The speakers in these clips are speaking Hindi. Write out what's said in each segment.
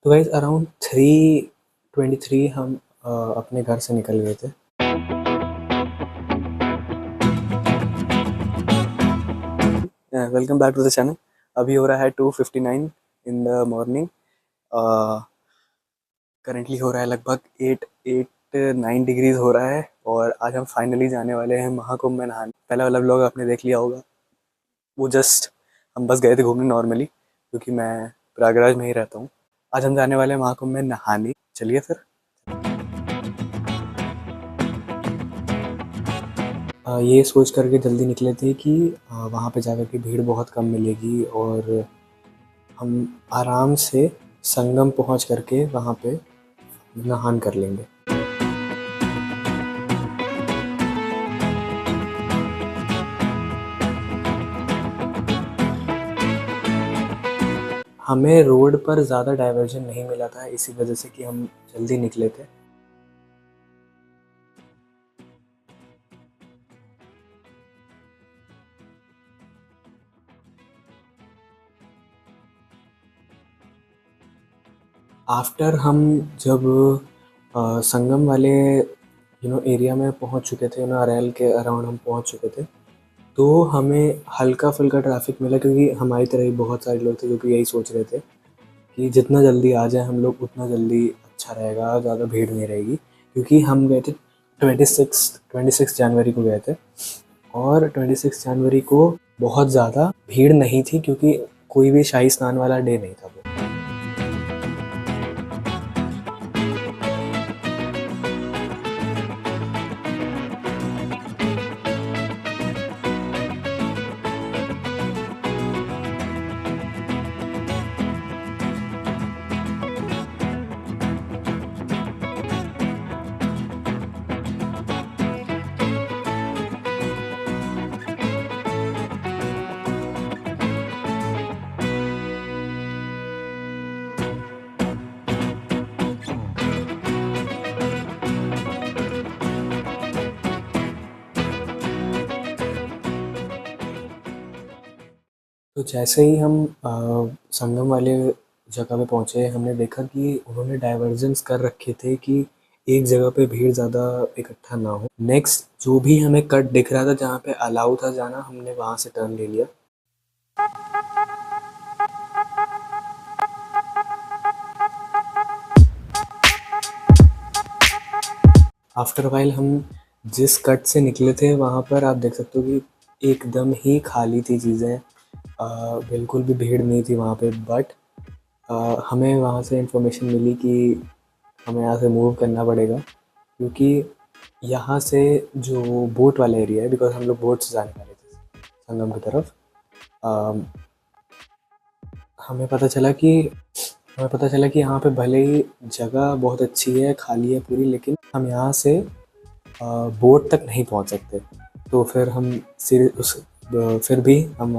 तो गाइस अराउंड 3:23 हम अपने घर से निकल गए थे। Welcome back to the channel. अभी हो रहा है 2:59 इन द मॉर्निंग। करंटली हो रहा है लगभग 8-9 डिग्रीज हो रहा है और आज हम फाइनली जाने वाले हैं महाकुंभ में नहाने। पहला वाला व्लॉग आपने देख लिया होगा, वो जस्ट हम बस गए थे घूमने नॉर्मली, क्योंकि मैं प्रयागराज में ही रहता हूँ। आज हम जाने वाले हैं महाकुंभ में नहाने। चलिए फिर। ये सोच करके जल्दी निकले थे कि वहाँ पे जाकर के भीड़ बहुत कम मिलेगी और हम आराम से संगम पहुँच करके वहाँ पे नहान कर लेंगे। हमें रोड पर ज़्यादा डाइवर्जन नहीं मिला था, इसी वजह से कि हम जल्दी निकले थे। आफ्टर हम जब संगम वाले एरिया में पहुंच चुके थे, अरेल के अराउंड हम पहुंच चुके थे, तो हमें हल्का फुल्का ट्रैफिक मिला, क्योंकि हमारी तरह ही बहुत सारे लोग थे जो कि यही सोच रहे थे कि जितना जल्दी आ जाए हम लोग उतना जल्दी अच्छा रहेगा, ज़्यादा भीड़ नहीं रहेगी। क्योंकि हम गए थे 26 जनवरी को गए थे और 26 जनवरी को बहुत ज़्यादा भीड़ नहीं थी, क्योंकि कोई भी शाही स्नान वाला डे नहीं था वो। तो जैसे ही हम संगम वाले जगह पे पहुँचे, हमने देखा कि उन्होंने डाइवर्जन्स कर रखे थे कि एक जगह पे भीड़ ज़्यादा इकट्ठा ना हो। नेक्स्ट जो भी हमें कट दिख रहा था जहाँ पे अलाउ था जाना, हमने वहाँ से टर्न ले लिया। आफ्टर वाइल हम जिस कट से निकले थे वहाँ पर आप देख सकते हो कि एकदम ही खाली थी चीज़ें, बिल्कुल भी भीड़ नहीं थी वहाँ पे। बट हमें वहाँ से इंफॉर्मेशन मिली कि हमें यहाँ से मूव करना पड़ेगा, क्योंकि यहाँ से जो बोट वाला एरिया है, बिकॉज हम लोग बोट से जाने वाले थे संगम की तरफ, हमें पता चला कि यहाँ पे भले ही जगह बहुत अच्छी है, खाली है पूरी, लेकिन हम यहाँ से बोट तक नहीं पहुँच सकते। तो फिर हम फिर भी हम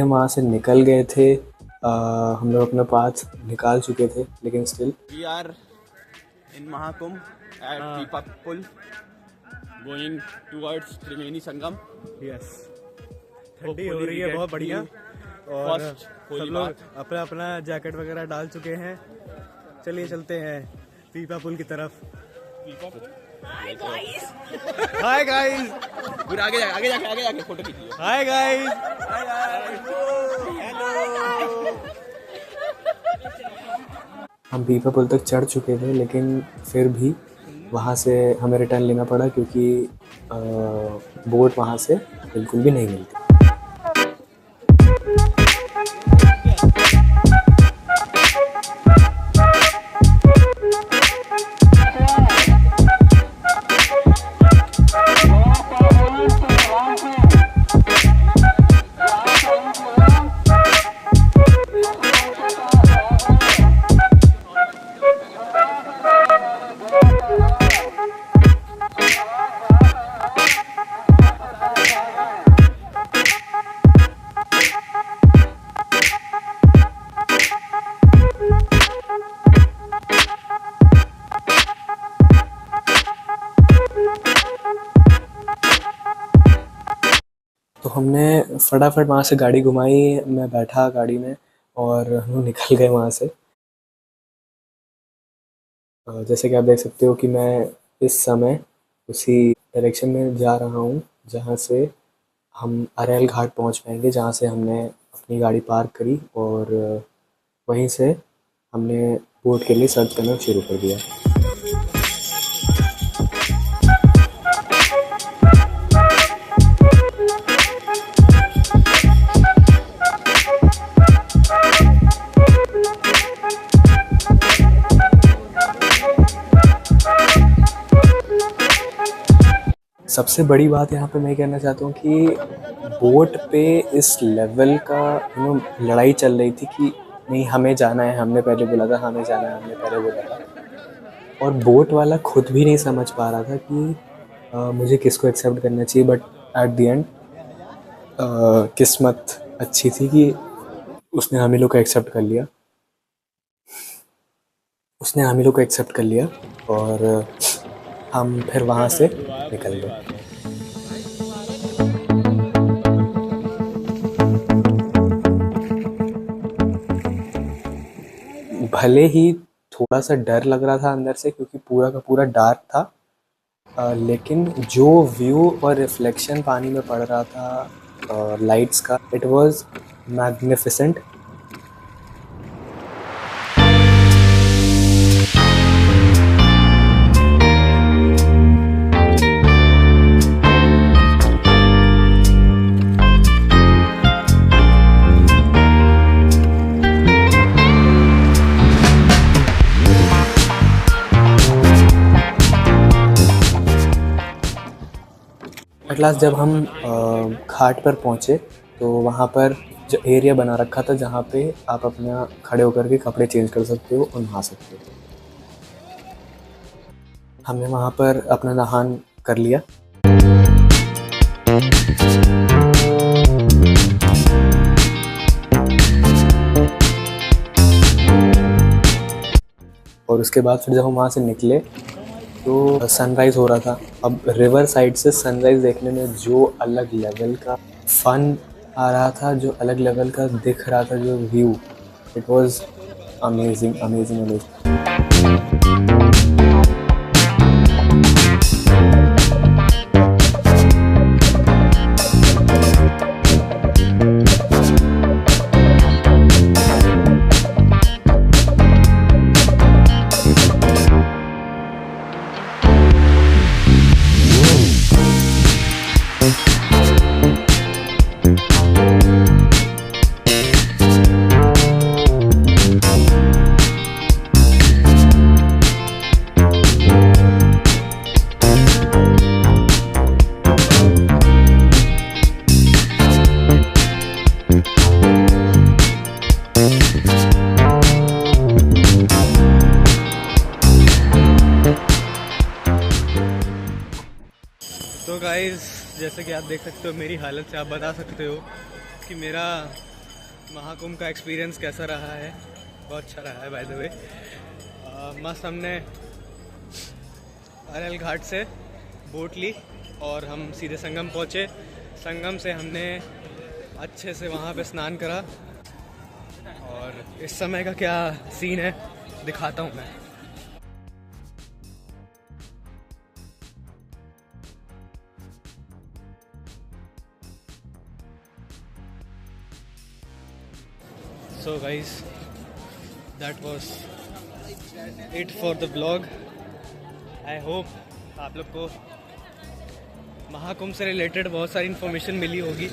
वहाँ से निकल गए थे। हम लोग अपना पाथ निकाल चुके थे, लेकिन still We are in Mahakumbh at Deepak Pul, going towards Trimeni Sangam. Yes, ठंडी हो रही है बहुत बढ़िया। और सब लोग अपना अपना जैकेट वगैरह डाल चुके हैं। चलिए चलते हैं पीपा पुल की तरफ। Hi guys. फिर आगे जाके फोटो खींचिए। Hi guys. हम पीपा पुल तक चढ़ चुके थे, लेकिन फिर भी वहाँ से हमें रिटर्न लेना पड़ा, क्योंकि बोट वहाँ से बिल्कुल भी नहीं मिलती। तो हमने फटाफट वहाँ से गाड़ी घुमाई, मैं बैठा गाड़ी में और हम लोग निकल गए वहाँ से। जैसे कि आप देख सकते हो कि मैं इस समय उसी डायरेक्शन में जा रहा हूँ जहाँ से हम अरेल घाट पहुँच पाएंगे, जहाँ से हमने अपनी गाड़ी पार्क करी और वहीं से हमने बोट के लिए सर्च करना शुरू कर दिया। सबसे बड़ी बात यहाँ पे मैं कहना चाहता हूँ कि बोट पे इस लेवल का लड़ाई चल रही थी कि नहीं हमें जाना है, हमने पहले बोला था, हमें जाना है, हमने पहले बोला था। और बोट वाला खुद भी नहीं समझ पा रहा था कि मुझे किसको एक्सेप्ट करना चाहिए। बट एट द एंड किस्मत अच्छी थी कि उसने हम ही लोग को एक्सेप्ट कर लिया, और हम फिर वहाँ से निकल गए। भले ही थोड़ा सा डर लग रहा था अंदर से क्योंकि पूरा का पूरा डार्क था, लेकिन जो व्यू और रिफ्लेक्शन पानी में पड़ रहा था लाइट्स का, it was magnificent. At last जब हम घाट पर पहुँचे तो वहाँ पर जो एरिया बना रखा था जहाँ पे आप अपना खड़े होकर के कपड़े चेंज कर सकते हो और नहा सकते हो, हमने वहाँ पर अपना नहान कर लिया। और उसके बाद फिर जब हम वहाँ से निकले तो सनराइज़ हो रहा था। अब रिवर साइड से सनराइज़ देखने में जो अलग लेवल का फन आ रहा था, जो अलग लेवल का दिख रहा था जो view, it was amazing amazing amazing. तो गाइस, जैसे कि आप देख सकते हो मेरी हालत से आप बता सकते हो कि मेरा महाकुंभ का एक्सपीरियंस कैसा रहा है। बहुत अच्छा रहा है बाय द वे। मस्त हमने अरेल घाट से बोट ली और हम सीधे संगम पहुँचे। संगम से हमने अच्छे से वहाँ पे स्नान करा और इस समय का क्या सीन है दिखाता हूँ मैं। So guys, that was it for the vlog. I hope आप लोग को महाकुंभ से रिलेटेड बहुत सारी इन्फॉर्मेशन मिली होगी।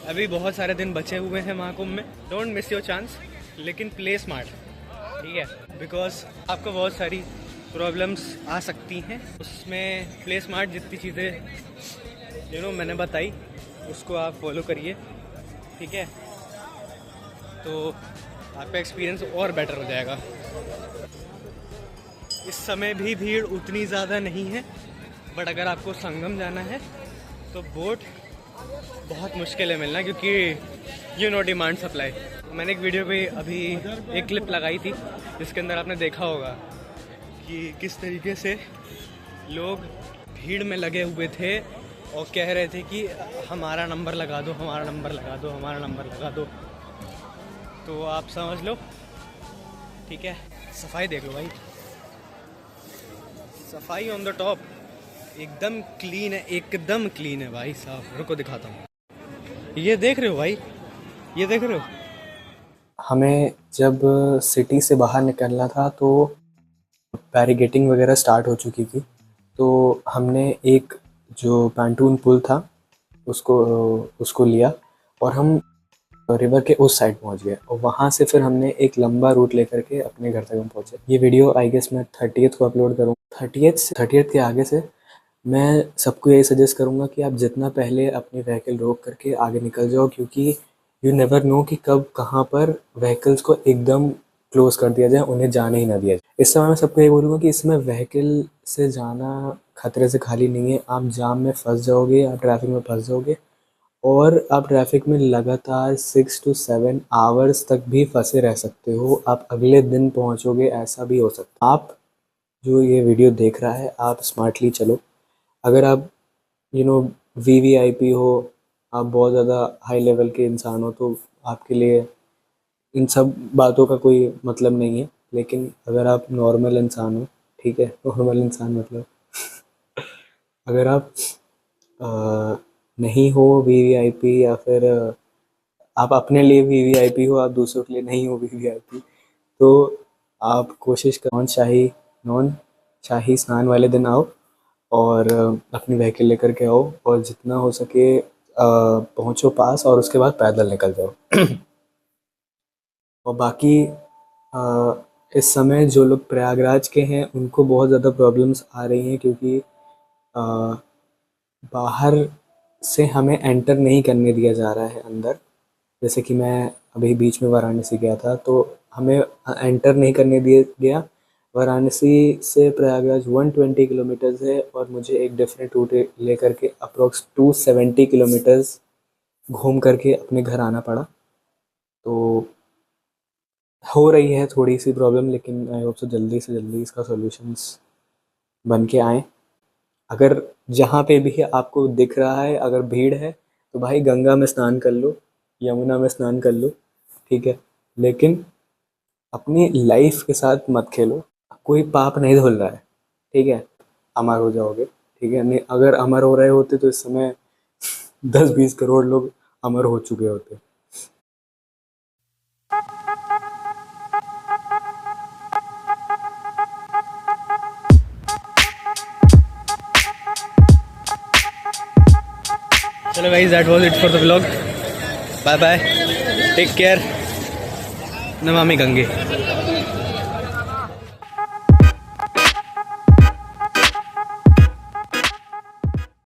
अभी बहुत सारे दिन बचे हुए हैं महाकुंभ में। डोंट मिस योर चांस, लेकिन प्ले स्मार्ट, ठीक है, बिकॉज आपको बहुत सारी प्रॉब्लम्स आ सकती हैं। उसमें प्ले स्मार्ट जितनी चीज़ें मैंने बताई उसको आप फॉलो करिए, ठीक है, तो आपका एक्सपीरियंस और बेटर हो जाएगा। इस समय भी भीड़ उतनी ज़्यादा नहीं है, बट अगर आपको संगम जाना है तो बोट बहुत मुश्किल है मिलना, क्योंकि डिमांड सप्लाई। मैंने एक वीडियो पे अभी एक क्लिप लगाई थी जिसके अंदर आपने देखा होगा कि किस तरीके से लोग भीड़ में लगे हुए थे और कह रहे थे कि हमारा नंबर लगा दो, हमारा नंबर लगा दो, हमारा नंबर लगा दो। तो आप समझ लो, ठीक है, सफाई देख लो भाई। सफाई ऑन द टॉप, एकदम क्लीन है, एकदम क्लीन है भाई साहब। रुको दिखाता हूँ, ये देख रहे हो भाई, ये देख रहे हो। हमें जब सिटी से बाहर निकलना था तो बैरिगेटिंग वगैरह स्टार्ट हो चुकी थी, तो हमने एक जो पैंटून पुल था उसको उसको लिया और हम रिवर के उस साइड पहुंच गए, और वहाँ से फिर हमने एक लंबा रूट लेकर के अपने घर तक हम पहुँचे। ये वीडियो आई गेस मैं 30th को अपलोड करूँगा। 30th के आगे से मैं सबको यही सजेस्ट करूँगा कि आप जितना पहले अपनी व्हीकल रोक करके आगे निकल जाओ, क्योंकि यू नेवर नो कि कब कहाँ पर व्हीकल्स को एकदम क्लोज कर दिया जाए, उन्हें जाने ही ना दिया जाए। इस समय मैं सबको ये बोलूँगा कि इसमें व्हीकल से जाना खतरे से खाली नहीं है। आप जाम में फंस जाओगे, आप ट्रैफिक में फंस जाओगे, और आप ट्रैफिक में लगातार 6 to 7 आवर्स तक भी फंसे रह सकते हो। आप अगले दिन पहुंचोगे, ऐसा भी हो सकता है। आप जो ये वीडियो देख रहा है, आप स्मार्टली चलो। अगर आप वीवीआईपी हो, आप बहुत ज़्यादा हाई लेवल के इंसान हो, तो आपके लिए इन सब बातों का कोई मतलब नहीं है। लेकिन अगर आप नॉर्मल इंसान हो, ठीक है, नॉर्मल इंसान मतलब अगर आप नहीं हो वीवीआईपी, या फिर आप अपने लिए वीवीआईपी हो, आप दूसरों के लिए नहीं हो वीवीआईपी, तो आप कोशिश करो नॉन शाही स्नान वाले दिन आओ और अपनी व्हीकल लेकर के आओ, और जितना हो सके पहुँचो पास, और उसके बाद पैदल निकल जाओ। और बाकी इस समय जो लोग प्रयागराज के हैं उनको बहुत ज़्यादा प्रॉब्लम्स आ रही हैं, क्योंकि बाहर से हमें एंटर नहीं करने दिया जा रहा है अंदर। जैसे कि मैं अभी बीच में वाराणसी गया था, तो हमें एंटर नहीं करने दिया गया। वाराणसी से प्रयागराज 120 किलोमीटर्स है, और मुझे एक डिफरेंट रूट लेकर के अप्रोक्स 270 किलोमीटर्स घूम करके अपने घर आना पड़ा। तो हो रही है थोड़ी सी प्रॉब्लम, लेकिन आई होप सो जल्दी से जल्दी इसका सॉल्यूशंस बन के आए। अगर जहाँ पे भी आपको दिख रहा है अगर भीड़ है, तो भाई गंगा में स्नान कर लो, यमुना में स्नान कर लो, ठीक है, लेकिन अपनी लाइफ के साथ मत खेलो। कोई पाप नहीं धुल रहा है, ठीक है, अमर हो जाओगे, ठीक है। नहीं, अगर अमर हो रहे होते तो इस समय 10-20 करोड़ लोग अमर हो चुके होते। चलो guys, that was it for the vlog. Bye bye, take care, Namami Gange.